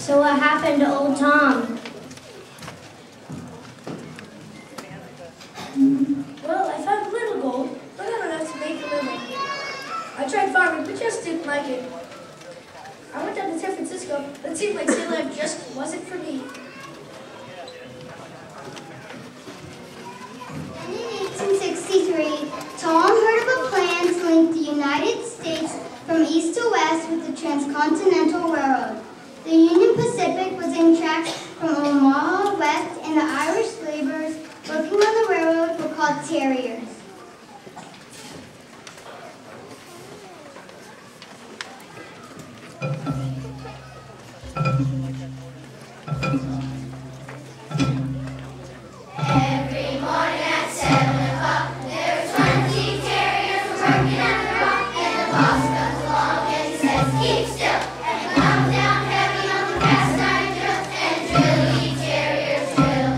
So what happened to old Tom? Well, I found a little gold, but not enough to make a living. I tried farming, but just didn't like it. I went down to San Francisco, but it seemed like city life just wasn't for me. And in 1863, Tom heard of a plan to link the United States from east to west with the Transcontinental Railroad. The Union Pacific was in tracks from Omaha west, and the Irish laborers working on the railroad were called terriers. Every morning at 7 o'clock, there were 20 terriers working on the rock, and the boss comes along and he says, keep still, and comes down heavy on the cast iron drill, and drill ye terriers drill.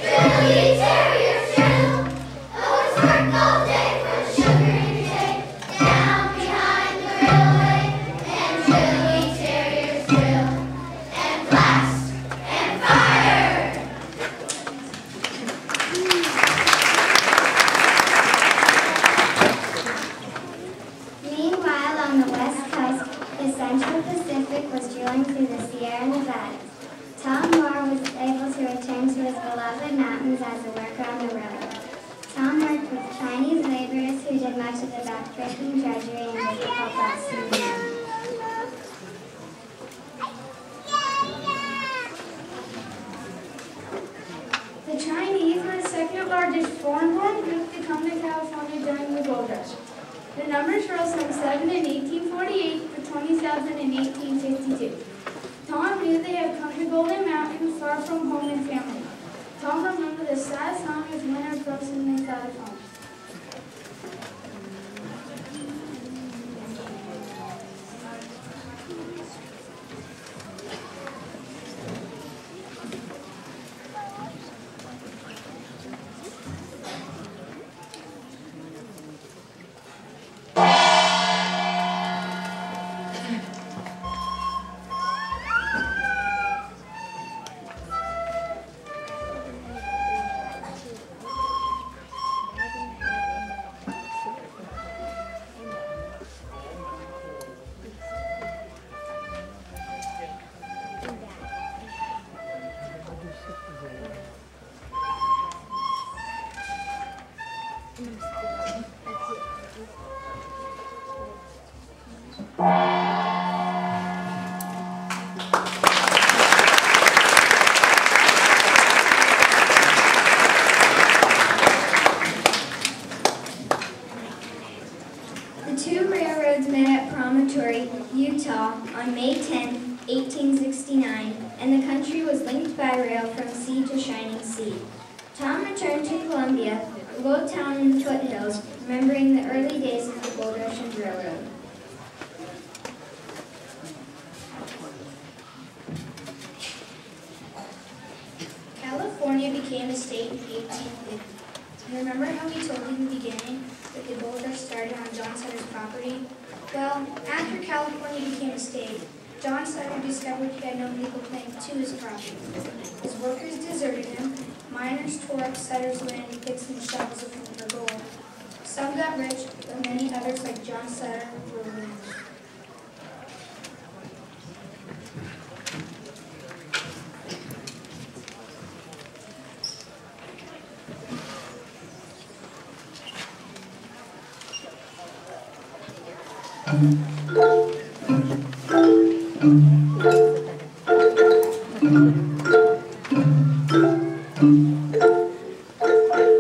Drill ye terriers drill. The horse worked all day for the sugar in your day, down behind the railway, and drill ye terriers drill, and blast, and fire. Meanwhile, on the west coast, the Central Pacific was drilling through the Sierra Nevadas. Tom Moore was able to return to his beloved mountains as a worker on the railroad. Tom worked with Chinese laborers who did much of the backbreaking drudgery and difficult blasting the ground. The Chinese were the second largest foreign-born group to come to California during the Gold Rush. The numbers rose from 7 in 1848 to 27 in 1852. Tom knew they had come to Golden Mountain far from home and family. Tom remembered the sad song as winter approached and they thought of home. Utah on May 10, 1869, and the country was linked by rail from sea to shining sea. Tom returned to Columbia, a little town in the foothills, remembering the early days of the Gold Rush and Railroad. California became a state in 1850. And remember how we told you in the beginning that the Gold Rush started on John Sutter's property? Well, after California became a state, John Sutter discovered he had no legal claim to his property. His workers deserted him, miners tore up Sutter's land and fixed in shovels looking for gold. Some got rich, but many others, like John Sutter, were ruined.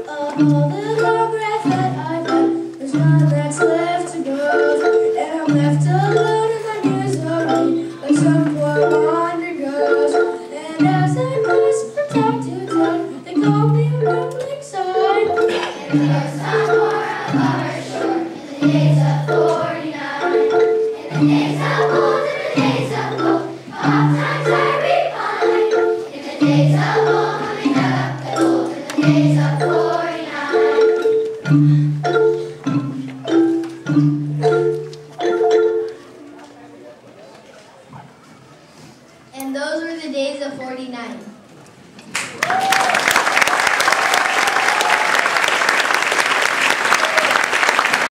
All the long breath that I've had, there's none that's left to go, and I'm left alone in my misery, like some poor wanderer goes. And as I pass from town to town, they call me a rumbling sign. And there's some more above our shore, in the days of 49. In the days of old, in the days of old, oftentimes I repine. In the days of old, when we dug up the gold, in the days of 49. And those were the days of 49.